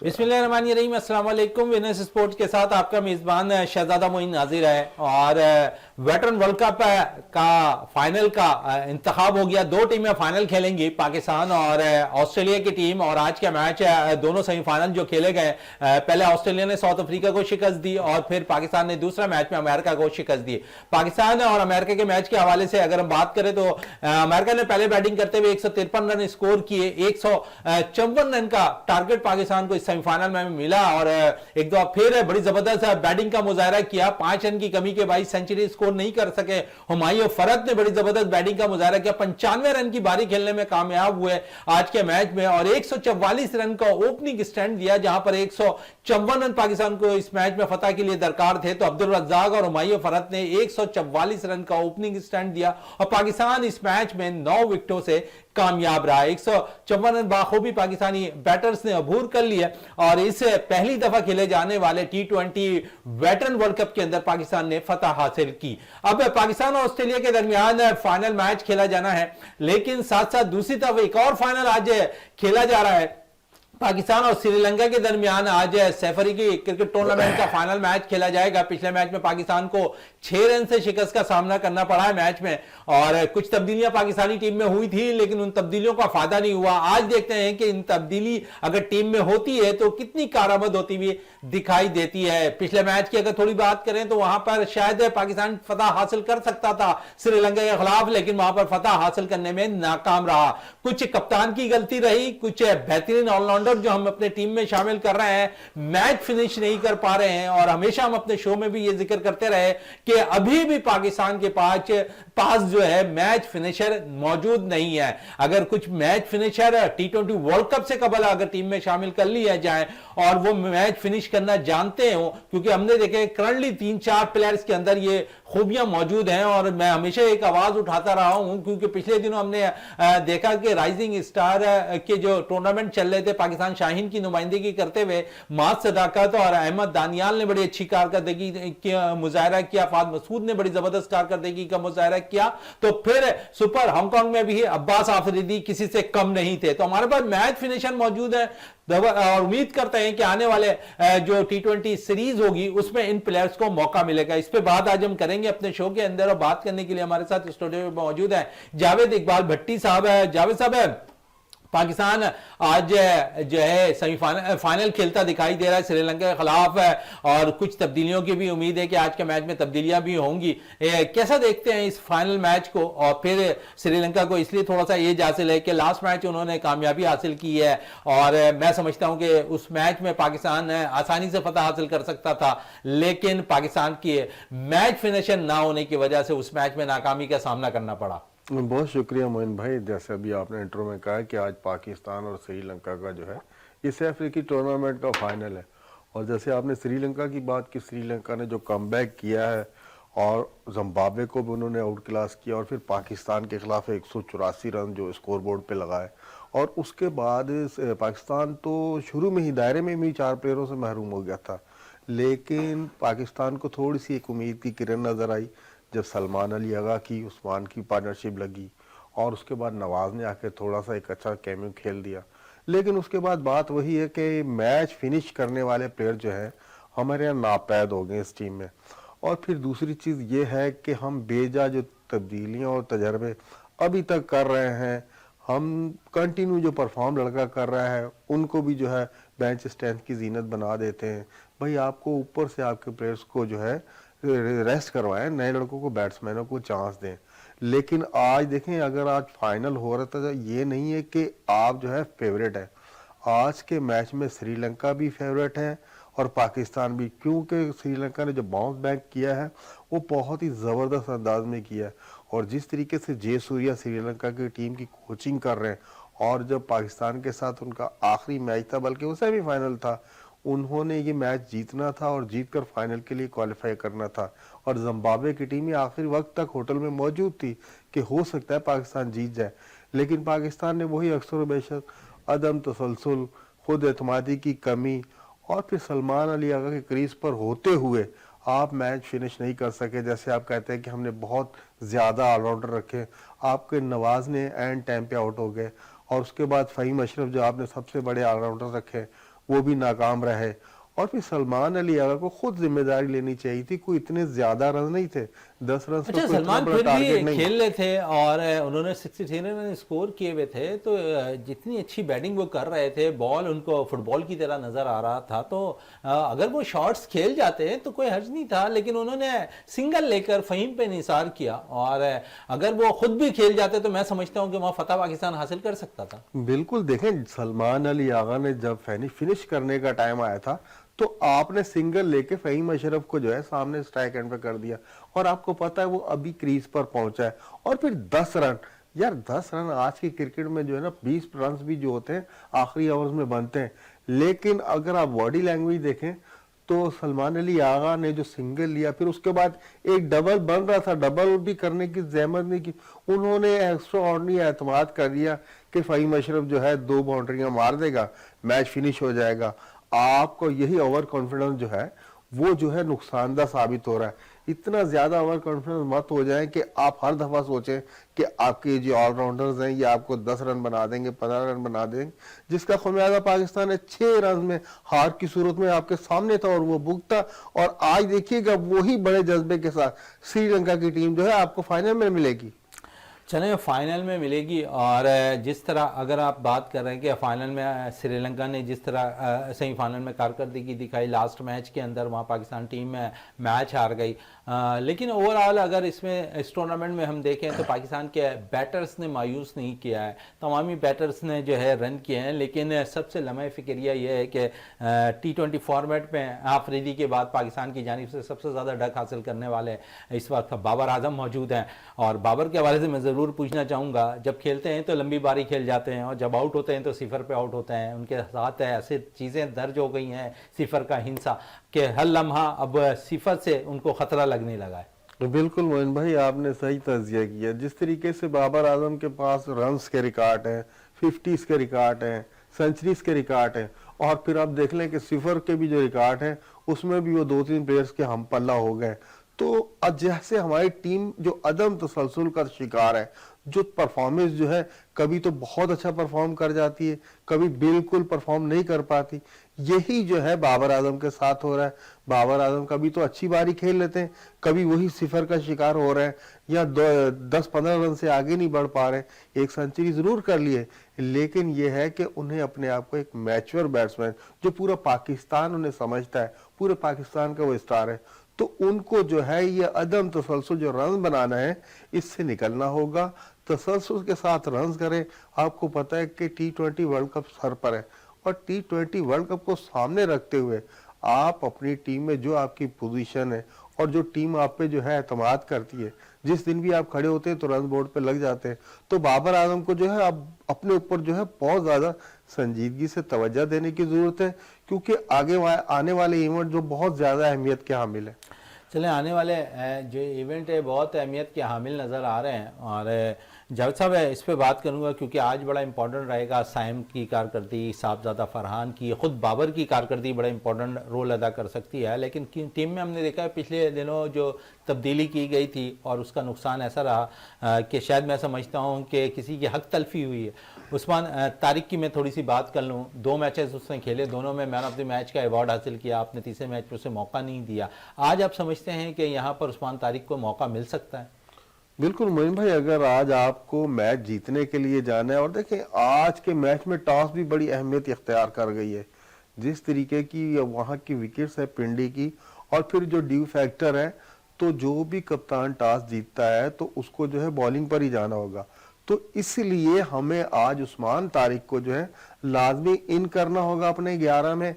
बिस्मिल्लाहिर्रहमानिर्रहीम। अस्सलाम वालेकुम। विनर्स स्पोर्ट्स के साथ आपका मेजबान शहजादा मोइन नाजिर है। और वेटरन वर्ल्ड कप का फाइनल का इंतखाब हो गया। दो टीमें फाइनल खेलेंगी, पाकिस्तान और ऑस्ट्रेलिया की टीम। और आज का मैच दोनों सेमीफाइनल जो खेले गए, पहले ऑस्ट्रेलिया ने साउथ अफ्रीका को शिकस्त दी और फिर पाकिस्तान ने दूसरा मैच में अमेरिका को शिकस्त दी। पाकिस्तान और अमेरिका के मैच के हवाले से अगर हम बात करें तो अमेरिका ने पहले बैटिंग करते हुए 153 रन स्कोर किए। 154 रन का टारगेट पाकिस्तान को सेमीफाइनल में मिला और एक दो फिर बड़ी जबरदस्त बैटिंग का मुजाहरा किया। 5 रन की कमी के बाद सेंचुरी स्कोर नहीं कर सके हुमायूं फरद ने बड़ी जबरदस्त बैटिंग का मुजाहरा किया। 95 रन की बारी खेलने में कामयाब हुए आज के मैच में और 144 रन का ओपनिंग स्टैंड दिया, जहां पर 154 रन पाकिस्तान को इस मैच में फतह के लिए दरकार थे। तो अब्दुल रज्जाक और हुमायूं फरद ने 144 रन का ओपनिंग स्टैंड दिया और पाकिस्तान इस मैच में 9 विकेटों से कामयाब रहा। 154 रन बाखूबी पाकिस्तानी बैटर्स ने अबूर कर लिए और इस पहली दफा खेले जाने वाले T20 वेटरन वर्ल्ड कप के अंदर पाकिस्तान ने फतह हासिल की। अब पाकिस्तान और ऑस्ट्रेलिया के दरमियान फाइनल मैच खेला जाना है, लेकिन साथ साथ दूसरी तरफ एक और फाइनल आज खेला जा रहा है। पाकिस्तान और श्रीलंका के दरमियान आज सैफरी की क्रिकेट टूर्नामेंट का फाइनल मैच खेला जाएगा। पिछले मैच में पाकिस्तान को 6 रन से शिकस्त का सामना करना पड़ा है मैच में और कुछ तब्दीलियां पाकिस्तानी टीम में हुई थी, लेकिन उन तब्दीलियों का फायदा नहीं हुआ। आज देखते हैं कि इन तब्दीली अगर टीम में होती है तो कितनी कारआमद होती हुई दिखाई देती है। पिछले मैच की अगर थोड़ी बात करें तो वहां पर शायद पाकिस्तान फतह हासिल कर सकता था श्रीलंका के खिलाफ, लेकिन वहां पर फतह हासिल करने में नाकाम रहा। कुछ कप्तान की गलती रही, कुछ बेहतरीन ऑलराउंडर जो हम अपने टीम में शामिल कर रहे हैं मैच फिनिश नहीं कर पा रहे हैं। और हमेशा हम अपने शो में भी ये जिक्र करते रहे कि अभी भी पाकिस्तान के पास जो है मैच फिनिशर मौजूद नहीं है। अगर कुछ match finisher T20 world cup से कबल अगर टीम में शामिल कर लिया जाए और वो मैच फिनिश करना जानते हो, क्योंकि हमने देखे करंटली 3-4 प्लेयर्स के अंदर ये खूबियां मौजूद हैं। और मैं हमेशा एक आवाज उठाता रहा हूं क्योंकि पिछले दिनों हमने देखा कि राइजिंग स्टार के जो टूर्नामेंट चल रहे थे पाकिस्तान शाहीन की नुमाइंदगी करते हुए माज सदाकत और अहमद दानियाल ने बड़ी अच्छी कारकर्दगी का मुजाहरा किया, फाद मसूद ने बड़ी जबरदस्त कारकर्दगी का मुजाहरा किया, तो फिर सुपर हांगकांग में भी अब्बास आफरीदी किसी से कम नहीं थे। तो हमारे पास मैच फिनिशर मौजूद है और उम्मीद करते हैं कि आने वाले जो T20 सीरीज होगी उसमें इन प्लेयर्स को मौका मिलेगा। इस पे बात आज हम करेंगे अपने शो के अंदर और बात करने के लिए हमारे साथ स्टूडियो में मौजूद है जावेद इकबाल भट्टी साहब है। जावेद साहब, पाकिस्तान आज जो है सेमीफाइनल फाइनल खेलता दिखाई दे रहा है श्रीलंका के खिलाफ है और कुछ तब्दीलियों की भी उम्मीद है कि आज के मैच में तब्दीलियां भी होंगी। कैसा देखते हैं इस फाइनल मैच को? और फिर श्रीलंका को इसलिए थोड़ा सा एज हासिल है कि लास्ट मैच उन्होंने कामयाबी हासिल की है और मैं समझता हूं कि उस मैच में पाकिस्तान आसानी से फतह हासिल कर सकता था, लेकिन पाकिस्तान की मैच फिनिशर ना होने की वजह से उस मैच में नाकामी का सामना करना पड़ा। बहुत शुक्रिया मोइन भाई। जैसे अभी आपने इंट्रो में कहा कि आज पाकिस्तान और श्रीलंका का जो है इस अफ्रीकी टूर्नामेंट का फाइनल है और जैसे आपने श्रीलंका की बात की, श्रीलंका ने जो कमबैक किया है और जिम्बाब्वे को भी उन्होंने आउट क्लास किया और फिर पाकिस्तान के खिलाफ 184 रन जो स्कोर बोर्ड पे लगाए और उसके बाद पाकिस्तान तो शुरू में ही दायरे में भी 4 प्लेयरों से महरूम हो गया था, लेकिन पाकिस्तान को थोड़ी सी एक उम्मीद की किरण नजर आई जब सलमान अली अगा की उस्मान की पार्टनरशिप लगी और उसके बाद नवाज ने आकर थोड़ा सा एक अच्छा कैमियो खेल दिया। लेकिन उसके बाद बात वही है कि मैच फिनिश करने वाले प्लेयर जो है हमारे यहाँ नापैद हो गए इस टीम में। और फिर दूसरी चीज़ ये है कि हम बेजा जो तब्दीलियाँ और तजर्बे अभी तक कर रहे हैं, हम कंटिन्यू जो परफॉर्म लड़का कर रहा है उनको भी जो है बेंच स्ट्रेंथ की जीनत बना देते हैं। भाई आपको ऊपर से आपके प्लेयर्स को जो है रेस्ट करवाएं, नए लड़कों को बैट्समैनों को चांस दें। लेकिन आज देखें अगर आज फाइनल हो रहा था ये नहीं है कि आप जो है फेवरेट है। आज के मैच में श्रीलंका भी फेवरेट है और पाकिस्तान भी, क्योंकि श्रीलंका ने जो बाउंस बैक किया है वो बहुत ही ज़बरदस्त अंदाज में किया है और जिस तरीके से जय सूर्या श्रीलंका की टीम की कोचिंग कर रहे हैं और जब पाकिस्तान के साथ उनका आखिरी मैच था बल्कि वो सेमीफाइनल था, उन्होंने ये मैच जीतना था और जीतकर फाइनल के लिए क्वालिफाई करना था और जिम्बाब्वे की टीम आखिरी वक्त तक होटल में मौजूद थी कि हो सकता है पाकिस्तान जीत जाए, लेकिन पाकिस्तान ने वही अक्सर बेशक अदम तसलसल, खुद एतमादी की कमी और फिर सलमान अली आगा के क्रीज पर होते हुए आप मैच फिनिश नहीं कर सके। जैसे आप कहते हैं कि हमने बहुत ज़्यादा ऑलराउंडर रखे, आपके नवाज ने एंड टाइम पे आउट हो गए और उसके बाद फ़हीम अशरफ जो आपने सबसे बड़े ऑलराउंडर रखे वो भी नाकाम रहे। और फिर सलमान अली आगा को खुद जिम्मेदारी लेनी चाहिए थी, कोई इतने ज्यादा रन नहीं थे, 10 रन अच्छा, सलमान फिर भी खेल रहे थे और उन्होंने 63 रन स्कोर किए हुए थे, तो जितनी अच्छी बैटिंग वो कर रहे थे, बॉल उनको फुटबॉल की तरह नजर आ रहा था, तो अगर वो शॉट्स खेल जाते तो कोई हर्ज नहीं था, लेकिन उन्होंने सिंगल लेकर फहीम पे निसार किया, और अगर वो खुद भी खेल जाते तो मैं समझता हूँ कि वहाँ फतह पाकिस्तान हासिल कर सकता था। बिल्कुल, देखें सलमान अली आगा ने जब फिनिश करने का टाइम आया था तो आपने सिंगल लेके फहीम अशरफ को जो है सामने स्ट्राइक एंड पे कर दिया, और आपको पता है वो अभी क्रीज पर पहुंचा है। और फिर 10 रन, यार 10 रन आज की क्रिकेट में जो है ना 20 रन भी जो होते हैं आखिरी ओवर्स में बनते हैं, लेकिन अगर आप बॉडी लैंग्वेज देखें तो सलमान अली आगा ने जो सिंगल लिया, फिर उसके बाद एक डबल बन रहा था, डबल भी करने की जहमत नहीं की, उन्होंने एक्स्ट्रा ऑर्डिनरी एतमाद कर दिया कि फहीम अशरफ जो है 2 बाउंड्रियां मार देगा, मैच फिनिश हो जाएगा। आपको यही ओवर कॉन्फिडेंस जो है वो जो है नुकसानदा साबित हो रहा है। इतना ज्यादा ओवर कॉन्फिडेंस मत हो जाए कि आप हर दफा सोचें कि आपके जो ऑलराउंडर्स हैं ये आपको 10 रन बना देंगे, 15 रन बना देंगे, जिसका खुमियाजा पाकिस्तान ने 6 रन में हार की सूरत में आपके सामने था और वो भुगता। और आज देखिएगा वही बड़े जज्बे के साथ श्रीलंका की टीम जो है आपको फाइनल में मिलेगी। चलें, फाइनल में मिलेगी। और जिस तरह अगर आप बात कर रहे हैं कि फाइनल में श्रीलंका ने जिस तरह सेमीफाइनल में कारकर्दगी दिखाई, लास्ट मैच के अंदर वहाँ पाकिस्तान टीम में मैच हार गई, लेकिन ओवरऑल अगर इस टूर्नामेंट में हम देखें तो पाकिस्तान के बैटर्स ने मायूस नहीं किया है, तमामी बैटर्स ने जो है रन किए हैं। लेकिन सबसे लम्हा फिक्रिया ये है कि T20 फॉर्मेट में आफरीदी के बाद पाकिस्तान की जानिब से सबसे ज़्यादा डक हासिल करने वाले इस वक्त बाबर आजम मौजूद हैं, और बाबर के हवाले से मैं ज़रूर पूछना चाहूँगा, जब खेलते हैं तो लंबी बारी खेल जाते हैं और जब आउट होते हैं तो सिफर पे आउट होते हैं, उनके साथ ऐसे चीज़ें दर्ज हो गई हैं सिफर का हिंसा कि हर लम्हा अब सिफर से उनको खतरा लगने लगा है। बिल्कुल मोइन भाई, आपने सही तज्जिया किया। जिस तरीके से बाबर आजम के पास रन्स के रिकॉर्ड हैं, 50s के रिकॉर्ड हैं, सेंचुरीज के रिकॉर्ड हैं, और फिर आप देख लें कि सिफर के भी जो रिकॉर्ड हैं उसमें भी वो 2-3 प्लेयर्स के हम पल्ला हो गए। तो अब जैसे हमारी टीम जो अदम तसलसल का शिकार है, जो परफॉर्मेंस जो है कभी तो बहुत अच्छा परफॉर्म कर जाती है, कभी बिल्कुल परफॉर्म नहीं कर पाती, यही जो है बाबर आजम के साथ हो रहा है। बाबर आजम कभी तो अच्छी बारी खेल लेते हैं, कभी वही सिफर का शिकार हो रहे हैं या 10-15 रन से आगे नहीं बढ़ पा रहे। एक सेंचुरी जरूर कर लिए, लेकिन यह है कि उन्हें अपने आप को एक मैच्योर बैट्समैन जो पूरा पाकिस्तान उन्हें समझता है, पूरे पाकिस्तान का वो स्टार है, तो उनको जो है ये अदम तसलसल जो रन बनाना है इससे निकलना होगा। तसलसल के साथ रन करें। आपको पता है कि T20 वर्ल्ड कप सर पर है, और T20 वर्ल्ड कप को सामने रखते हुए आप अपनी टीम में जो आपकी पोजीशन है और जो टीम आप पे जो है एतमाद करती है, जिस दिन भी आप खड़े होते हैं तो रन बोर्ड पे लग जाते हैं, तो बाबर आजम को जो है अब अपने ऊपर जो है बहुत ज्यादा संजीदगी से तवज्जो देने की जरूरत है, क्योंकि आगे आने वाले इवेंट जो बहुत ज्यादा अहमियत के हामिल है। चलें, आने वाले जो इवेंट है बहुत अहमियत के हामिल नज़र आ रहे हैं, और जावेद साहब इस पे बात करूंगा क्योंकि आज बड़ा इंपॉर्टेंट रहेगा साइम की कारकर्दगी, साहबजादा फरहान की, खुद बाबर की कारकर्दगी बड़ा इंपॉर्टेंट रोल अदा कर सकती है। लेकिन टीम में हमने देखा है पिछले दिनों जो तब्दीली की गई थी और उसका नुकसान ऐसा रहा कि शायद मैं समझता हूँ कि किसी की हक तलफी हुई है। उस्मान तारिक की मैं थोड़ी सी बात कर लूँ, 2 मैचेस उसने खेले, दोनों में मैन ऑफ द मैच का अवार्ड हासिल किया, आपने तीसरे मैच पर उसे मौका नहीं दिया। आज आप समझते हैं कि यहाँ पर उस्मान तारिक को मौका मिल सकता है? बिल्कुल मोइन भाई, अगर आज आपको मैच जीतने के लिए जाना है, और देखें आज के मैच में टॉस भी बड़ी अहमियत इख्तियार कर गई है, जिस तरीके की वहां की विकेट्स है पिंडी की, और फिर जो ड्यू फैक्टर है, तो जो भी कप्तान टॉस जीतता है तो उसको जो है बॉलिंग पर ही जाना होगा। तो इसलिए हमें आज उस्मान तारिक को जो है लाजमी इन करना होगा अपने 11 में।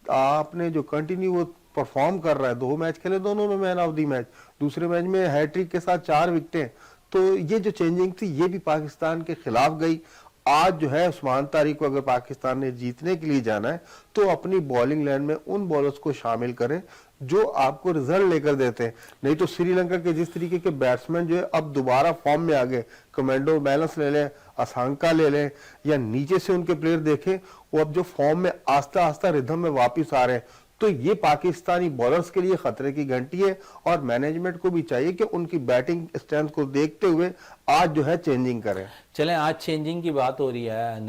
आपने जो कंटिन्यू वो परफॉर्म कर रहा है, 2 मैच खेले, दोनों में मैन ऑफ द मैच, दूसरे मैच में हैट्रिक के साथ 4 विकेटें, तो ये जो चेंजिंग थी ये भी पाकिस्तान के खिलाफ गई। आज जो है उस्मान तारिक को अगर पाकिस्तान ने जीतने के लिए जाना है तो अपनी बॉलिंग लाइन में उन बॉलर्स को शामिल करें जो आपको रिजल्ट लेकर देते हैं। नहीं तो श्रीलंका के जिस तरीके के बैट्समैन जो है अब दोबारा फॉर्म में आ गए, कमांडो बैलेंस ले लें, असांका ले लें, या नीचे से उनके प्लेयर देखें, वो अब जो फॉर्म में आस्ता आस्ता रिदम में वापिस आ रहे हैं, तो ये पाकिस्तानी बॉलर्स के लिए खतरे की घंटी है और मैनेजमेंट को भी चाहिए कि उनकी बैटिंग स्ट्रेंथ को देखते हुए आज जो है चेंजिंग करें। चलें, आज चेंजिंग की बात हो रही है।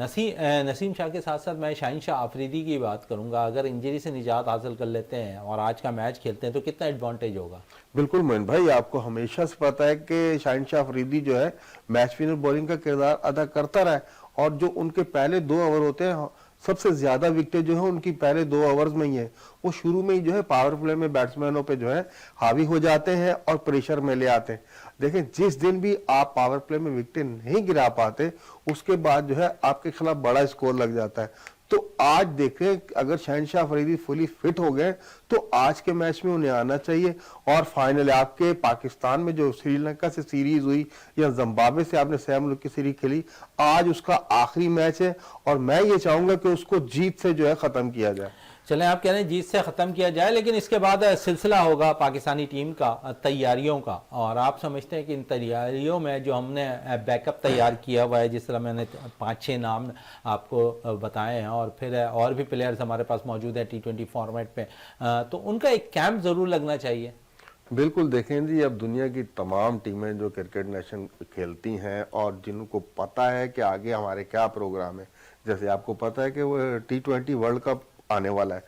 नसीम शाह के साथ साथ मैं शाहीन शाह आफरीदी की बात करूंगा। अगर इंजरी से निजात हासिल कर लेते हैं और आज का मैच खेलते हैं तो कितना एडवांटेज होगा? बिल्कुल मोइन भाई, आपको हमेशा से पता है कि शाहीन शाह अफरीदी जो है मैच विनर बॉलिंग का किरदार अदा करता रहा है और जो उनके पहले 2 ओवर होते हैं, सबसे ज्यादा विकेट जो है उनकी पहले 2 ओवर्स में ही है। वो शुरू में ही जो है पावर प्ले में बैट्समैनों पे जो है हावी हो जाते हैं और प्रेशर में ले आते हैं। देखें, जिस दिन भी आप पावर प्ले में विकेट नहीं गिरा पाते, उसके बाद जो है आपके खिलाफ बड़ा स्कोर लग जाता है। तो आज देखें, अगर शाहीन शाह अफरीदी फुली फिट हो गए तो आज के मैच में उन्हें आना चाहिए। और फाइनल आपके पाकिस्तान में जो श्रीलंका से सीरीज हुई या जिम्बाब्वे से आपने 6 मुल्क की सीरीज खेली, आज उसका आखिरी मैच है और मैं ये चाहूंगा कि उसको जीत से जो है खत्म किया जाए। चलें, आप कह रहे हैं जीत से ख़त्म किया जाए, लेकिन इसके बाद सिलसिला होगा पाकिस्तानी टीम का तैयारियों का। और आप समझते हैं कि इन तैयारियों में जो हमने बैकअप तैयार किया हुआ है, जिस तरह मैंने 5-6 नाम आपको बताए हैं और फिर और भी प्लेयर्स हमारे पास मौजूद हैं T20 फॉर्मेट पे, तो उनका एक कैंप ज़रूर लगना चाहिए। बिल्कुल, देखें जी, अब दुनिया की तमाम टीमें जो क्रिकेट नेशन खेलती हैं और जिनको पता है कि आगे हमारे क्या प्रोग्राम है, जैसे आपको पता है कि वो T20 वर्ल्ड कप आने वाला है,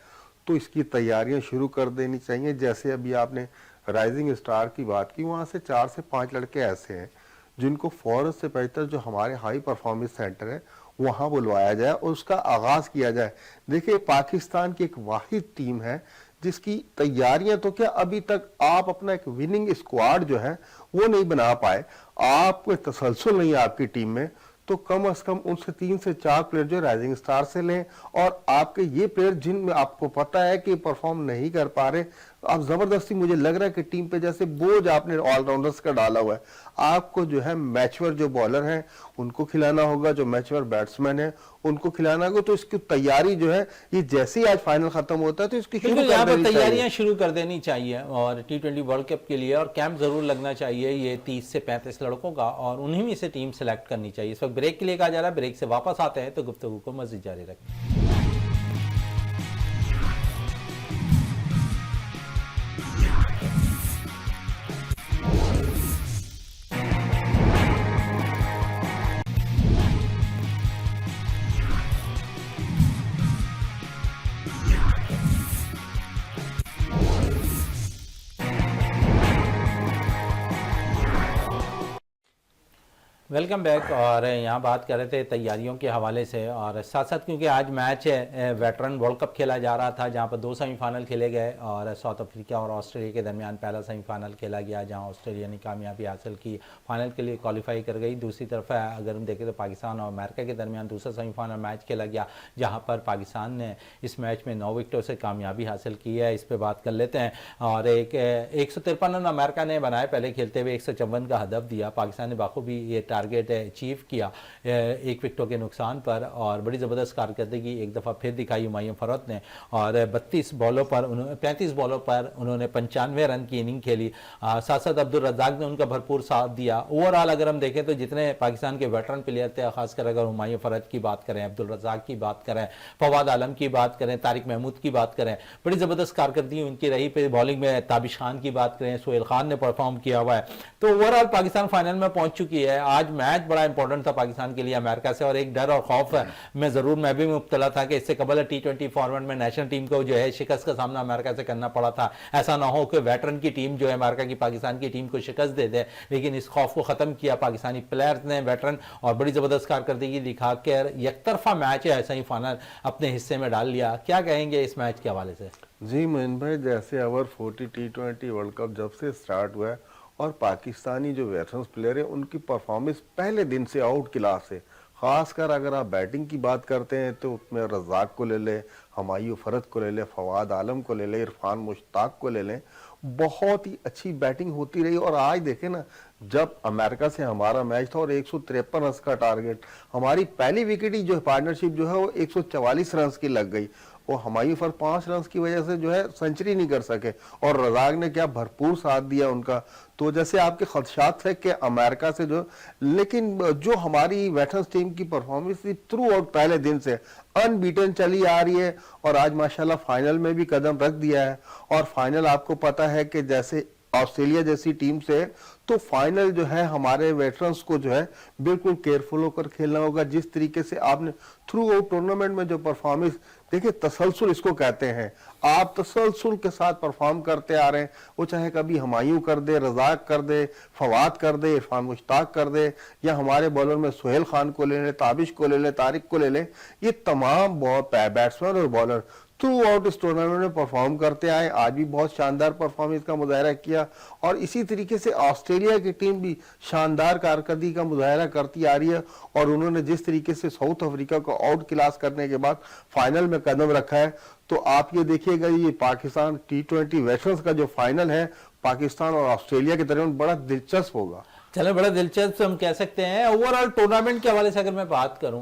तो इसकी तैयारियां शुरू कर देनी चाहिए। जैसे अभी आपने राइजिंग स्टार की बात की, वहां से 4 से 5 लड़के ऐसे हैं जिनको फौरन से बेहतर जो हमारे हाई परफॉर्मेंस सेंटर है वहां बुलवाया जाए और उसका आगाज किया जाए। देखिए, पाकिस्तान की एक वाहिद टीम है जिसकी तैयारियां तो क्या, अभी तक आप अपना एक विनिंग स्क्वाड जो है वो नहीं बना पाए, आपको तसलसल नहीं है आपकी टीम में, तो कम से कम उनसे 3 से 4 प्लेयर जो राइजिंग स्टार से लें। और आपके ये प्लेयर जिनमें आपको पता है कि परफॉर्म नहीं कर पा रहे, आप जबरदस्ती, मुझे लग रहा है कि टीम पे जैसे बोझ आपने ऑलराउंडर्स का डाला हुआ है। आपको जो है मैचवर जो बॉलर हैं उनको खिलाना होगा, जो मैचवर बैट्समैन है उनको खिलाना होगा। तो इसकी तैयारी जो है, ये जैसे ही आज फाइनल खत्म होता है तो इसकी तैयारियां शुरू कर देनी चाहिए और T20 वर्ल्ड कप के लिए और कैंप जरूर लगना चाहिए ये 30 से 35 लड़कों का, और उन्हीं में से टीम सेलेक्ट करनी चाहिए। इस वक्त ब्रेक के लिए कहा जा रहा है, ब्रेक से वापस आते हैं तो गुफ्तगू को मज़ीद जारी रखें। Welcome back. और यहाँ बात कर रहे थे तैयारियों के हवाले से, और साथ साथ क्योंकि आज मैच वेटरन वर्ल्ड कप खेला जा रहा था जहाँ पर 2 सेमीफाइनल खेले गए और साउथ अफ्रीका और ऑस्ट्रेलिया के दरमियान पहला सेमीफाइनल खेला गया जहाँ ऑस्ट्रेलिया ने कामयाबी हासिल की, फाइनल के लिए क्वालिफाई कर गई। दूसरी तरफ अगर हम देखें तो पाकिस्तान और अमेरिका के दरमियान दूसरा सेमीफाइनल मैच खेला गया जहाँ पर पाकिस्तान ने इस मैच में 9 विकेटों से कामयाबी हासिल की है। इस पर बात कर लेते हैं। और 153 रन अमेरिका ने बनाए, पहले खेलते हुए 154 का हदफ दिया। पाकिस्तान ने बाखूबी ये टारगेट अचीव किया 1 विकेटों के नुकसान पर, और बड़ी ज़बरदस्त कारकर्दगी एक दफ़ा फिर दिखाई हुमायूं फरवत ने। और 35 बॉलों पर 35 बॉलों पर उन्होंने 95 रन की इनिंग खेली। साथ साथ अब्दुल रज़ाक ने उनका भरपूर साथ दिया। ओवरऑल अगर हम देखें तो जितने पाकिस्तान के वेटरन प्लेयर थे, खासकर अगर हुमायूं फरवत की बात करें, अब्दुल रज़ाक की बात करें, फवाद आलम की बात करें, तारिक महमूद की बात करें, बड़ी ज़बरदस्त कारकर्दगी उनकी रही। फिर बॉलिंग में ताबिश खान की बात करें, सोहेल खान ने परफॉर्म किया हुआ है। तो ओवरऑल पाकिस्तान फाइनल में पहुंच चुकी है। आज मैच बड़ा इंपॉर्टेंट था पाकिस्तान के लिए अमेरिका से, और एक डर और खौफ में मैं भी मुब्तला था कि इससे कबल T20 फॉर्मेट में नेशनल टीम को जो है शिकस्त का सामना अमेरिका से करना पड़ा था। ऐसा ना हो कि वेटरन की टीम जो है अमेरिका की पाकिस्तान की टीम को शिकस्त दे दे, लेकिन इस खौफ को खत्म किया पाकिस्तानी प्लेयर्स ने, वेटरन, और बड़ी जबरदस्त कारकर्दगी दिखा कर यकतरफा मैच है सेमीफाइनल अपने हिस्से में डाल लिया। क्या कहेंगे इस मैच के हवाले से? जी मोइन भाई, जैसे ओवर 40 T20 वर्ल्ड कप जब से स्टार्ट हुआ है और पाकिस्तानी जो वेटरन्स प्लेयर हैं उनकी परफॉर्मेंस पहले दिन से आउट क्लास है। खासकर अगर आप बैटिंग की बात करते हैं तो उसमें रज़ाक को ले लें, हुमायूं फरवत को ले लें, फवाद आलम को ले लें, इरफान मुश्ताक को ले लें, बहुत ही अच्छी बैटिंग होती रही। और आज देखें ना, जब अमेरिका से हमारा मैच था और 153 रन का टारगेट, हमारी पहली विकेट ही जो पार्टनरशिप जो है वो 144 रन की लग गई। वो हुमायूं फर 5 रन की वजह से जो है सेंचुरी नहीं कर सके, और रजाक ने क्या भरपूर साथ दिया उनका। तो जैसे आपके खदशात थे कि अमेरिका से जो, लेकिन जो हमारी वेटरन्स टीम की परफॉर्मेंस थी थ्रू आउट पहले दिन से अनबीटन चली आ रही है, और आज माशाल्लाह फाइनल में भी कदम रख दिया है। और फाइनल आपको पता है कि जैसे ऑस्ट्रेलिया जैसी टीम से, तो फाइनल जो है हमारे वेटरन्स को जो है बिल्कुल केयरफुल होकर खेलना होगा। जिस तरीके से आपने थ्रू आउट टूर्नामेंट में जो परफॉर्मेंस देखिए, तसलसल इसको कहते हैं, आप तसलसल के साथ परफॉर्म करते आ रहे हैं, वो चाहे कभी हुमायूं कर दे, रजाक कर दे, फवाद कर दे, इरफान मुश्ताक कर दे, या हमारे बॉलर में सुहेल खान को ले ले, ताबिश को ले ले, तारिक को ले ले, ये तमाम बैट्समैन और बॉलर थ्रू आउट इस टूर्नामेंट में परफॉर्म करते आए। आज भी बहुत शानदार परफॉर्मेंस का मुजाहरा किया, और इसी तरीके से ऑस्ट्रेलिया की टीम भी शानदार कारकर्दगी का मुजाहरा करती आ रही है, और उन्होंने जिस तरीके से साउथ अफ्रीका को आउट क्लास करने के बाद फाइनल में कदम रखा है, तो आप ये देखिएगा ये पाकिस्तान T20 वेटरन्स का जो फाइनल है पाकिस्तान और ऑस्ट्रेलिया के दरमियान बड़ा दिलचस्प होगा। चले, बड़ा दिलचस्प हम कह सकते हैं। ओवरऑल टूर्नामेंट के हवाले से अगर मैं बात करूं,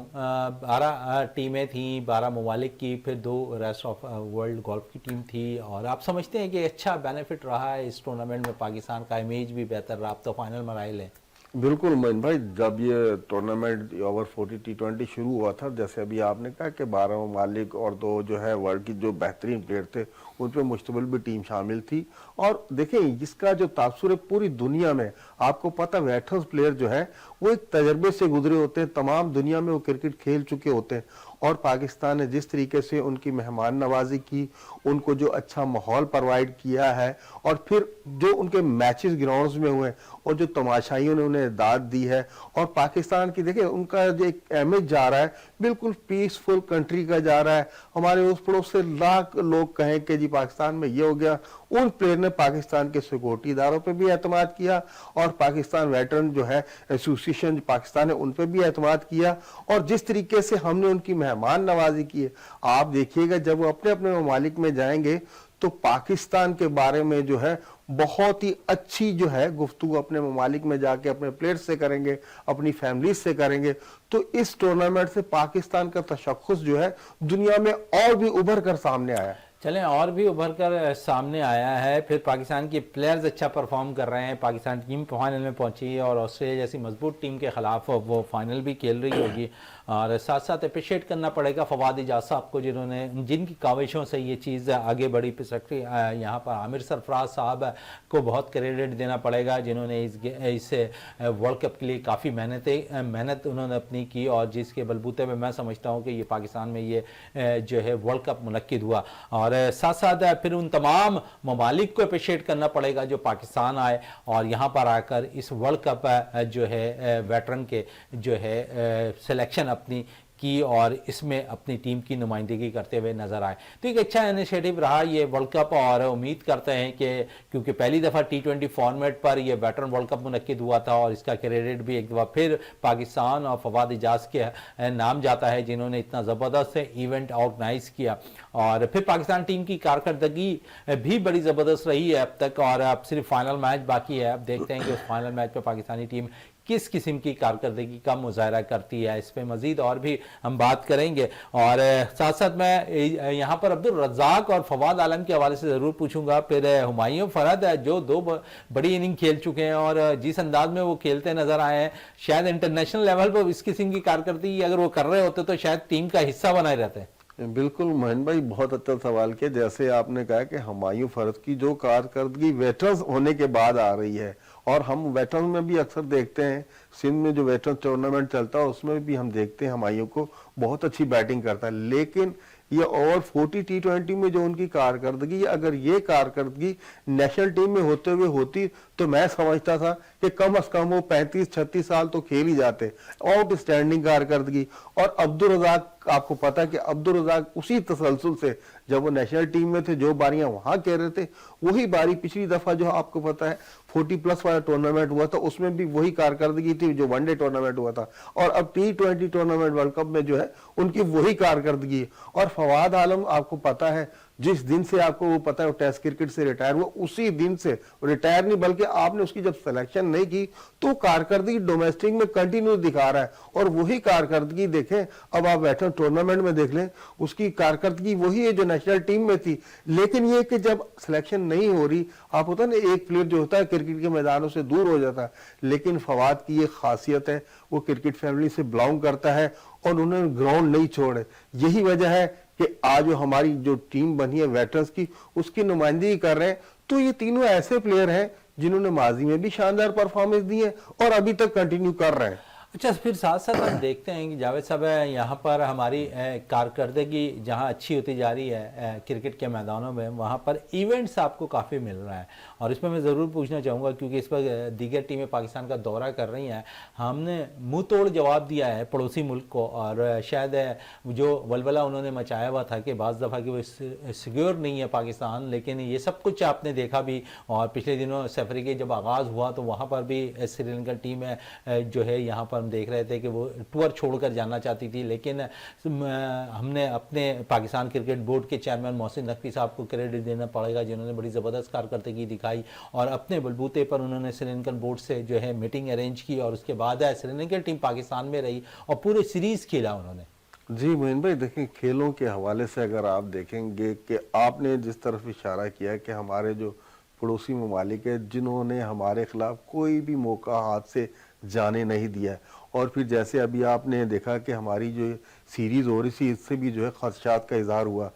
12 टीमें थी, 12 ममालिक की, फिर 2 रेस्ट ऑफ वर्ल्ड गोल्फ की टीम थी, और आप समझते हैं कि अच्छा बेनिफिट रहा है इस टूर्नामेंट में, पाकिस्तान का इमेज भी बेहतर रहा, अब तो फाइनल में आए लें। बिल्कुल मोइन भाई, जब ये टूर्नामेंट ओवर 40 T20 शुरू हुआ था, जैसे अभी आपने कहा कि 12 ममालिक और 2 जो है वर्ल्ड की जो बेहतरीन प्लेयर थे उन पर मुश्तमिल भी टीम शामिल थी। और देखें इसका जो तासुर है पूरी दुनिया में, आपको पता वेटरन्स प्लेयर जो है वो एक तजर्बे से गुजरे होते हैं, तमाम दुनिया में वो क्रिकेट खेल चुके होते हैं, और पाकिस्तान ने जिस तरीके से उनकी मेहमान नवाजी की, उनको जो अच्छा माहौल प्रोवाइड किया है, और फिर जो उनके मैचेस ग्राउंड्स में हुए और जो तमाशाइयों ने उन्हें दाद दी है, और पाकिस्तान की देखिए उनका जो एक इमेज जा रहा है बिल्कुल पीसफुल कंट्री का जा रहा है। हमारे उस पड़ोस से लाख लोग कहें कि जी पाकिस्तान में ये हो गया, उन प्लेयर ने पाकिस्तान के सिक्योरिटी इदारों पर भी एतमाद किया, और पाकिस्तान वेटरन जो है एसोसिएशन पाकिस्तान है उन पर भी एतमाद किया, और जिस तरीके से हमने उनकी मेहमान नवाजी की है, आप देखिएगा जब वो अपने अपने ममालिक में जाएंगे तो पाकिस्तान के बारे में जो है बहुत ही अच्छी जो है गुफ्तगू अपने ममालिक में जाके अपने प्लेयर्स से करेंगे, अपनी फैमिली से करेंगे। तो इस टूर्नामेंट से पाकिस्तान का तशख्खुस जो है दुनिया में और भी उभर कर सामने आया। चलें, और भी उभर कर सामने आया है। फिर पाकिस्तान के प्लेयर्स अच्छा परफॉर्म कर रहे हैं, पाकिस्तान टीम फाइनल में पहुंची है, और ऑस्ट्रेलिया जैसी मजबूत टीम के खिलाफ वो फाइनल भी खेल रही होगी। और साथ साथ अप्रिशिएट करना पड़ेगा फवाद इजाज साहब को, जिनकी काविशों से ये चीज़ आगे बढ़ी। सेक्रेटरी यहाँ पर आमिर सरफराज साहब को बहुत क्रेडिट देना पड़ेगा, जिन्होंने इस वर्ल्ड कप के लिए काफ़ी मेहनत उन्होंने अपनी की, और जिसके बलबूते में मैं समझता हूँ कि ये पाकिस्तान में ये जो है वर्ल्ड कप मुनक्किद हुआ। और साथ साथ फिर उन तमाम ममालिक को अप्रिशिएट करना पड़ेगा जो पाकिस्तान आए और यहाँ पर आकर इस वर्ल्ड कप जो है वेटरन के जो है सिलेक्शन अपनी की, और इसमें अपनी टीम की नुमाइंदगी करते हुए नजर आए। तो एक अच्छा इनिशिएटिव रहा ये वर्ल्ड कप, और उम्मीद करते हैं कि क्योंकि पहली दफ़ा T20 फॉर्मेट पर यह वेटरन वर्ल्ड कप मुनक्किद हुआ था, और इसका क्रेडिट भी एक दफ़ा फिर पाकिस्तान और फवाद इजाज के नाम जाता है, जिन्होंने इतना ज़बरदस्त इवेंट ऑर्गेनाइज किया। और फिर पाकिस्तान टीम की कारकर्दगी भी बड़ी ज़बरदस्त रही है अब तक, और अब सिर्फ फाइनल मैच बाकी है। अब देखते हैं कि उस फाइनल मैच पर पाकिस्तानी टीम किस किस्म की कारकर्दगी का मुजाहरा करती है। इस पे मजीद और भी हम बात करेंगे, और साथ साथ मैं यहाँ पर अब्दुल रज़ाक और फवाद आलम के हवाले से ज़रूर पूछूंगा। फिर हुमायूं फरहद जो 2 बड़ी इनिंग खेल चुके हैं, और जिस अंदाज में वो खेलते नजर आए हैं, शायद इंटरनेशनल लेवल पर इस किस्म की कारकर्दगी अगर वो कर रहे होते तो शायद टीम का हिस्सा बनाए रहते हैं। बिल्कुल मोहन भाई, बहुत अच्छा सवाल किया। जैसे आपने कहा कि हुमायूं फरहद की जो कारकर्दगी वेटरन्स होने के बाद आ रही है, और हम वेटरन में भी अक्सर देखते हैं, सिंध में जो वेटरन टूर्नामेंट चलता है उसमें भी हम देखते हैं हुमायूं को बहुत अच्छी बैटिंग करता है, लेकिन ये ओवर 40 T20 में जो उनकी कारकर्दगी, अगर ये कारकर्दगी नेशनल टीम में होते हुए होती तो मैं समझता था कि कम से कम वो 35-36 साल तो खेल ही जाते। आउटस्टैंडिंग कारकर्दगी। और अब्दुल रज़ाक, आपको पता है कि अब्दुल रज़ाक उसी तसलसल से जब वो नेशनल टीम में थे, जो बारियां वहां कह रहे थे वही बारी पिछली दफा जो आपको पता है 40+ वाला टूर्नामेंट हुआ था, उसमें भी वही कारकर्दगी थी जो वनडे टूर्नामेंट हुआ था, और अब T20 टूर्नामेंट वर्ल्ड कप में जो है उनकी वही कारकर्दगी। और फवाद आलम आपको पता है जिस दिन से आपको वो पता है वो टेस्ट क्रिकेट से रिटायर हुआ, उसी दिन से रिटायर नहीं बल्कि आपने उसकी जब सिलेक्शन नहीं की तो कारकर्दगी डोमेस्टिक में कंटिन्यू दिखा रहा है। और वही कारकर्दगी देखें अब आप वेटरन टूर्नामेंट में देख लें, उसकी कारकर्दगी वही है जो नेशनल टीम में थी। लेकिन ये कि जब सिलेक्शन नहीं हो रही, आप होता है ना एक प्लेयर जो होता है क्रिकेट के मैदानों से दूर हो जाता है, लेकिन फवाद की ये खासियत है, वो क्रिकेट फैमिली से बिलोंग करता है और उन्होंने ग्राउंड नहीं छोड़े। यही वजह है कि आज जो हमारी जो टीम बनी है वेटरन्स की, उसकी नुमाइंदगी कर रहे हैं। तो ये तीनों ऐसे प्लेयर हैं जिन्होंने माजी में भी शानदार परफॉर्मेंस दी है और अभी तक कंटिन्यू कर रहे हैं। अच्छा, फिर साथ साथ हम देखते हैं कि जावेद साहब यहाँ पर हमारी कारकर्दगी जहाँ अच्छी होती जा रही है क्रिकेट के मैदानों में, वहाँ पर इवेंट्स आपको काफ़ी मिल रहा है। और इसमें मैं ज़रूर पूछना चाहूँगा क्योंकि इस पर दीगर टीमें पाकिस्तान का दौरा कर रही हैं, हमने मुंह तोड़ जवाब दिया है पड़ोसी मुल्क को, और शायद जो वलवला उन्होंने मचाया हुआ था कि बाज़ दफ़ा कि वो सिक्योर नहीं है पाकिस्तान, लेकिन ये सब कुछ आपने देखा भी। और पिछले दिनों सफरी के जब आगाज़ हुआ तो वहाँ पर भी श्रीलंकन टीम जो है यहाँ पर हम देख रहे थे कि वो टूर छोड़कर जाना चाहती थी, लेकिन हमने अपने पाकिस्तान क्रिकेट बोर्ड के चेयरमैन मोहसिन नकवी साहब को क्रेडिट देना पड़ेगा जिन्होंने बड़ी ज़बरदस्त कारकर्दगी दिखाई और अपने बलबूते पर उन्होंने श्रीलंकन बोर्ड से जो है मीटिंग अरेंज की और उसके बाद श्रीलंकन टीम पाकिस्तान में रही और पूरी सीरीज़ खेला उन्होंने। जी मोइन भाई, देखें खेलों के हवाले से अगर आप देखेंगे कि आपने जिस तरफ इशारा किया कि हमारे जो पड़ोसी ममालिक है जिन्होंने हमारे खिलाफ कोई भी मौका हाथ से जाने नहीं दिया है, और फिर जैसे अभी आपने देखा कि हमारी जो सीरीज़ हो रही थी इससे भी जो है खदशात का इजहार हुआ,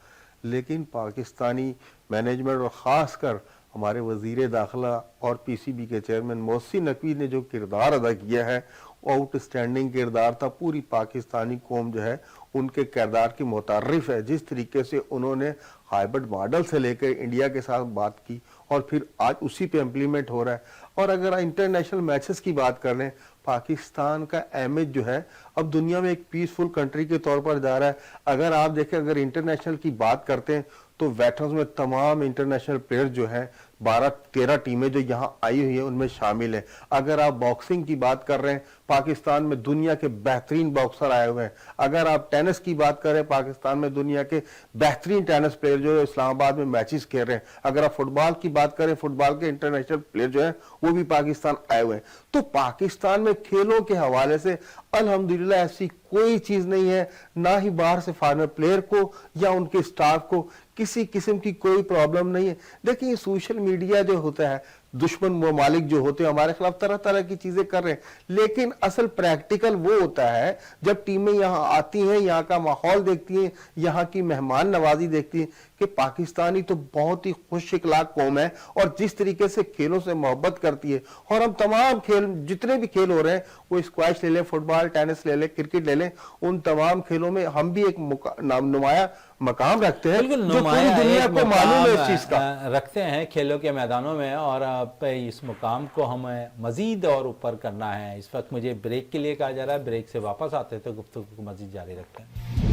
लेकिन पाकिस्तानी मैनेजमेंट और ख़ास कर हमारे वज़ीर दाखिला और पीसीबी के चेयरमैन मोहसिन नकवी ने जो किरदार अदा किया है, आउटस्टैंडिंग किरदार था। पूरी पाकिस्तानी कौम जो है उनके किरदार की मुतारिफ है। जिस तरीके से उन्होंने हाइब्रिड मॉडल से लेकर इंडिया के साथ बात की और फिर आज उसी पे इम्प्लीमेंट हो रहा है। और अगर इंटरनेशनल मैचेस की बात कर लें, पाकिस्तान का इमेज जो है अब दुनिया में एक पीसफुल कंट्री के तौर पर जा रहा है। अगर आप देखें, अगर इंटरनेशनल की बात करते हैं तो वेटरन्स में तमाम इंटरनेशनल प्लेयर जो हैं 12-13 टीमें जो यहाँ आई हुई हैं उनमें शामिल हैं। अगर आप बॉक्सिंग की बात कर रहे हैं, पाकिस्तान में दुनिया के बेहतरीन बॉक्सर आए हुए हैं। अगर आप टेनिस की बात करें, पाकिस्तान में दुनिया के बेहतरीन टेनिस प्लेयर जो है इस्लामाबाद में मैचेस खेल रहे हैं। अगर आप फुटबॉल की बात करें, फुटबॉल के इंटरनेशनल प्लेयर जो है वो भी पाकिस्तान आए हुए हैं। तो पाकिस्तान में खेलों के हवाले से अल्हम्दुलिल्लाह ऐसी कोई चीज नहीं है, ना ही बाहर से फॉरेनर प्लेयर को या उनके स्टाफ को किसी किस्म की कोई प्रॉब्लम नहीं है। देखिए सोशल मीडिया जो होता है, दुश्मन ममालिक जो होते हैं हमारे खिलाफ तरह तरह की चीजें कर रहे हैं, लेकिन असल प्रैक्टिकल वो होता है जब टीमें यहाँ आती हैं, यहाँ का माहौल देखती हैं, यहाँ की मेहमान नवाजी देखती हैं कि पाकिस्तानी तो बहुत ही खुश इखलाक कौम है और जिस तरीके से खेलों से मोहब्बत करती है। और हम तमाम खेल, जितने भी खेल हो रहे हैं, वो स्क्वैश ले लें, फुटबॉल, टेनिस ले लें, क्रिकेट ले लें, उन तमाम खेलों में हम भी एक नुमाया मकाम रखते हैं जो पूरी दुनिया को मालूम है इस चीज का, रखते हैं खेलों के मैदानों में। और इस मुकाम को हमें मजीद और ऊपर करना है। इस वक्त मुझे ब्रेक के लिए कहा जा रहा है, ब्रेक से वापस आते तो गुफ्तगू को मजीद जारी रखते हैं।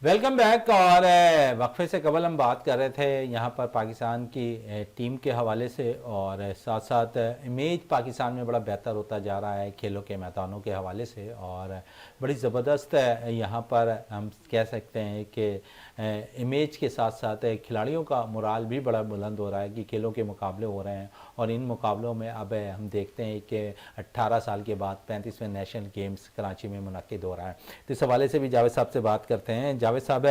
Welcome back. और वक्फे से कबल हम बात कर रहे थे यहाँ पर पाकिस्तान की टीम के हवाले से, और साथ साथ इमेज पाकिस्तान में बड़ा बेहतर होता जा रहा है खेलों के मैदानों के हवाले से, और बड़ी ज़बरदस्त यहाँ पर हम कह सकते हैं कि इमेज के साथ साथ खिलाड़ियों का मोराल भी बड़ा बुलंद हो रहा है कि खेलों के मुकाबले हो रहे हैं। और इन मुकाबलों में अब हम देखते हैं कि 18 साल के बाद 35वें नेशनल गेम्स कराची में मुनक्किद हो रहा है। तो इस हवाले से भी जावेद साहब से बात करते हैं। जावेद साहब,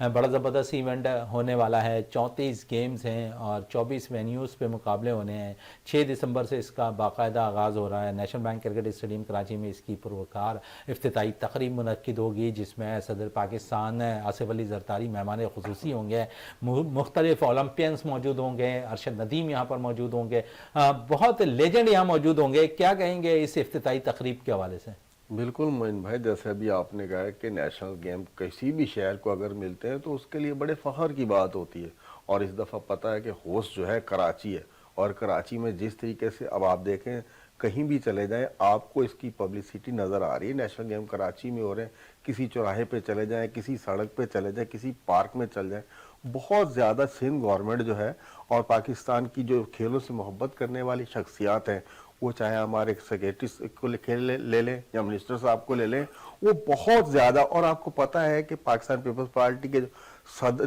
बड़ा ज़बरदस्त इवेंट होने वाला है, 34 गेम्स हैं और 24 वेन्यूज़ पे मुकाबले होने हैं। 6 दिसंबर से इसका बाकायदा आगाज़ हो रहा है। National bank cricket stadium Karachi में इसकी पुरवकार इफ्तिताई तकरीब मुनक्किद होगी, जिसमें सदर पाकिस्तान आसिफ अली ज़रदारी मेहमान खुसूसी होंगे, मुख्तलिफ ओलंपियंस मौजूद होंगे, अरशद नदीम यहाँ पर मौजूद होंगे, बहुत लेजेंड यहाँ मौजूद होंगे। क्या कहेंगे इस इफ्तिताई तकरीब के हवाले से? बिल्कुल मोइन भाई, जैसे अभी आपने कहा कि नेशनल गेम किसी भी शहर को अगर मिलते हैं तो उसके लिए बड़े फ़ख्र की बात होती है। और इस दफ़ा पता है कि होस्ट जो है कराची है اور کراچی میں جس طریقے سے اب آپ دیکھیں کہیں بھی چلے جائیں آپ کو اس کی پبلسٹی نظر آ رہی ہے. نیشنل گیم کراچی میں ہو رہے ہیں, کسی چوراہے پہ چلے جائیں, کسی سڑک پہ چلے جائیں, کسی پارک میں چل جائیں, بہت زیادہ سندھ گورنمنٹ جو ہے اور پاکستان کی جو کھیلوں سے محبت کرنے والی شخصیات ہیں, وہ چاہے ہمارے سیکریٹری کو لے لیں یا منسٹر صاحب کو لے لیں, وہ بہت زیادہ. اور آپ کو پتہ ہے کہ پاکستان پیپلز پارٹی کے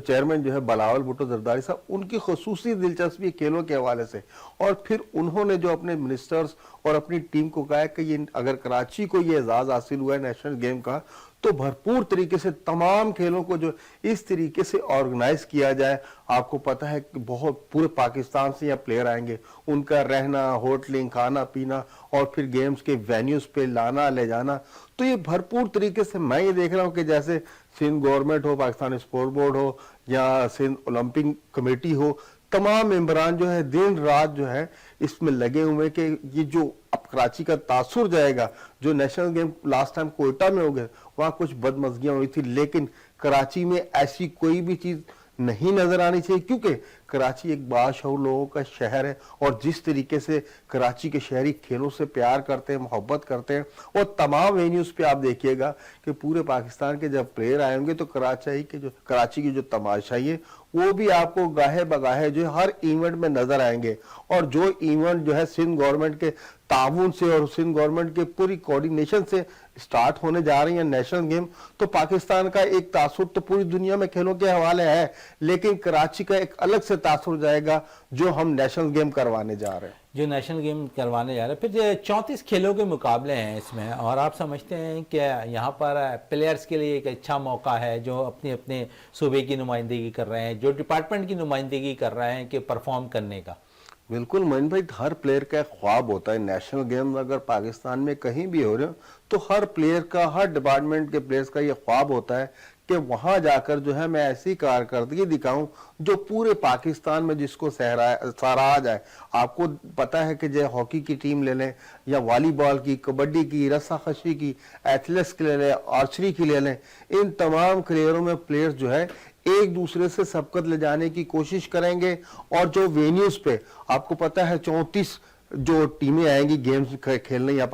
چیئرمین جو ہے بلاول بھٹو زرداری صاحب, ان کی خصوصی دلچسپی کھیلوں کے حوالے سے, اور پھر انہوں نے جو اپنے منسٹرز اور اپنی ٹیم کو کہا ہے کہ یہ اگر کراچی کو یہ اعزاز حاصل ہوا ہے نیشنل گیم کا, تو بھرپور طریقے سے تمام کھیلوں کو جو اس طریقے سے آرگنائز کیا جائے. آپ کو پتہ ہے کہ بہت پورے پاکستان سے یہاں پلیئر آئیں گے, ان کا رہنا, ہوٹلنگ, کھانا پینا, اور پھر گیمز کے وینیوز پہ لانا لے جانا, تو یہ بھرپور طریقے سے میں یہ دیکھ رہا ہوں کہ جیسے سندھ گورنمنٹ ہو, پاکستان اسپورٹ بورڈ ہو یا سندھ اولمپک کمیٹی ہو, تمام ممبران جو ہے دن رات جو ہے اس میں لگے ہوئے کہ یہ جو اب کراچی کا تاثر جائے گا. جو national game last time Quetta میں ہو گئے, وہاں کچھ بدمزگیاں ہوئی تھی, لیکن کراچی میں ایسی کوئی بھی چیز نہیں نظر آنی چاہیے, کیونکہ کراچی ایک باشعور لوگوں کا شہر ہے, اور جس طریقے سے کراچی کے شہری کھیلوں سے پیار کرتے ہیں, محبت کرتے ہیں, اور تمام وینیوز پہ آپ دیکھیے گا کہ پورے پاکستان کے جب پلیئر آئے ہوں گے تو کراچی کی جو تماشائی ہے وہ بھی آپ کو گاہے بگاہے جو ہر ایونٹ میں نظر آئیں گے. اور جو ایونٹ جو ہے سندھ گورنمنٹ کے تعاون سے اور سندھ گورنمنٹ کے پوری کوارڈینیشن سے سٹارٹ ہونے جا رہی ہیں نیشنل گیم, تو پاکستان کا ایک تاثر تو پوری دنیا میں کھیلوں کے حوالے ہے, لیکن کراچی کا ایک الگ سے تاثر جائے گا جو ہم نیشنل گیم کروانے جا رہے ہیں. جو نیشنل گیم کروانے جا رہے ہیں, پھر 34 کھیلوں کے مقابلے ہیں اس میں, اور آپ سمجھتے ہیں کہ یہاں پر پلیئرز کے لیے ایک اچھا موقع ہے جو اپنے صوبے کی نمائندگی کر رہے ہیں, جو ڈپارٹمنٹ کی نمائندگی کر رہے ہیں, کہ پرفارم کرنے کا. بالکل معین بھائی, ہر پلیئر کا ایک خواب ہوتا ہے. نیشنل گیم اگر پاکستان میں کہیں بھی ہو رہے ہو تو ہر پلیئر کا, ہر ڈپارٹمنٹ کے پلیئرز کا یہ خواب ہوتا ہے کہ وہاں جا کر جو ہے میں ایسی کارکردگی دکھاؤں جو پورے پاکستان میں جس کو سراہا جائے. آپ کو پتہ ہے کہ جو ہاکی کی ٹیم لے لیں یا والی بال کی, کبڈی کی, رسا خشی کی, ایتھلیٹکس کی لے لیں, آرچری کی لے لیں, ان تمام کھیلوں میں پلیئرز جو ہے ایک دوسرے سے سبقت لے جانے کی کوشش کریں گے. اور جو وینیوز پہ آپ کو پتہ ہے 34 جو ٹیمیں آئیں گی گیمز کھیلنے یا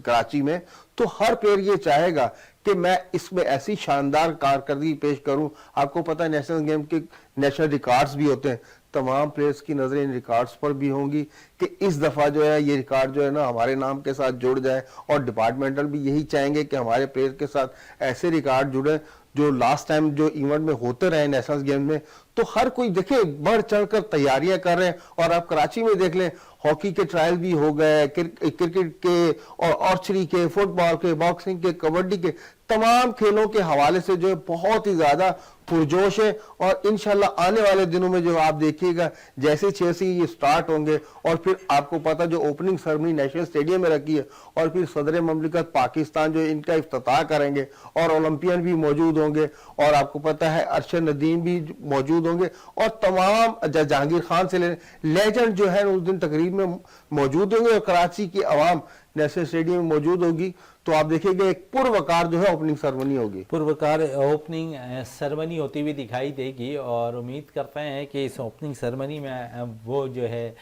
کراچی میں, تو ہر پلیئر یہ چاہے گا کہ میں اس میں ایسی شاندار کارکردگی پیش کروں. آپ کو پتہ ہے نیشنل گیم کے نیشنل ریکارڈز بھی ہوتے ہیں, تمام پلیئرز کی نظریں ان ریکارڈز پر بھی ہوں گی کہ اس دفعہ جو ہے یہ ریکارڈ جو ہے نا ہمارے نام کے ساتھ جڑ جائے, اور ڈپارٹمنٹل بھی یہی چاہیں گے کہ ہمارے پلیئر کے ساتھ ایسے ریکارڈ جڑیں جو لاسٹ ٹائم جو ایونٹ میں ہوتے رہے نیشنل گیم میں. تو ہر کوئی دیکھیں بڑھ چڑھ کر تیاریاں کر رہے ہیں. اور آپ کراچی میں دیکھ لیں ہاکی کے ٹرائل بھی ہو گئے, کرکٹ کے اور آرچری کے, فٹ بال کے, باکسنگ کے, کبڈی کے, تمام کھیلوں کے حوالے سے جو ہے بہت ہی زیادہ پرجوش ہے. اور انشاءاللہ آنے والے دنوں میں جو آپ دیکھیے گا جیسے یہ سٹارٹ ہوں گے, اور پھر آپ کو پتہ جو اوپننگ سرمنی نیشنل اسٹیڈیم میں رکھی ہے, اور پھر صدر مملکت پاکستان جو ان کا افتتاح کریں گے, اور اولمپئن بھی موجود ہوں گے, اور آپ کو پتہ ہے ارشد ندیم بھی موجود ہوں گے, اور تمام جہانگیر خان سے لیجنڈ جو ہے اس دن تقریب میں موجود ہوں گے, اور کراچی کی عوام نیشنل اسٹیڈیم میں موجود ہوگی. تو آپ دیکھیں گے ایک پروقار جو ہے اوپننگ سرمنی ہوگی, پروقار اوپننگ سرمنی ہوتی ہوئی دکھائی دے گی. اور امید کرتے ہیں کہ اس اوپننگ سرمنی میں وہ جو ہے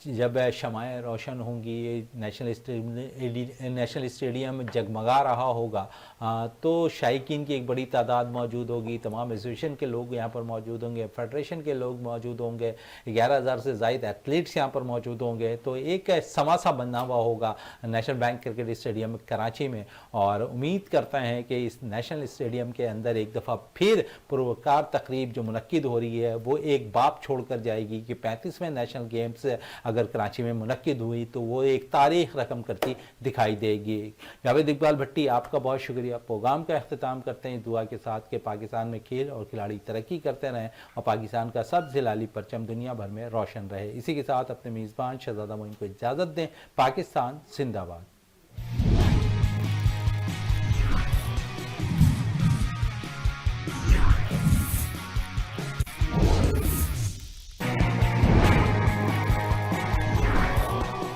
جب شمعیں روشن ہوں گی, نیشنل اسٹیڈیم جگمگا رہا ہوگا, تو شائقین کی ایک بڑی تعداد موجود ہوگی, تمام ایسوسیشن کے لوگ یہاں پر موجود ہوں گے, فیڈریشن کے لوگ موجود ہوں گے, 11,000 سے زائد ایتھلیٹس یہاں پر موجود ہوں گے. تو ایک سماسا بنا ہوا ہوگا national bank cricket stadium Karachi میں. اور امید کرتے ہیں کہ اس نیشنل اسٹیڈیم کے اندر ایک دفعہ پھر پروقار تقریب جو منعقد ہو رہی ہے وہ ایک باب چھوڑ کر جائے گی کہ 35ویں نیشنل گیمز اگر کراچی میں منعقد ہوئی تو وہ ایک تاریخ رقم کرتی دکھائی دے گی. جاوید اقبال بھٹی, آپ کا بہت شکریہ. پروگرام کا اختتام کرتے ہیں دعا کے ساتھ کہ پاکستان میں کھیل اور کھلاڑی ترقی کرتے رہیں اور پاکستان کا سبز ہلالی پرچم دنیا بھر میں روشن رہے. اسی کے ساتھ اپنے میزبان شہزادہ معین کو اجازت دیں. پاکستان زندہ باد.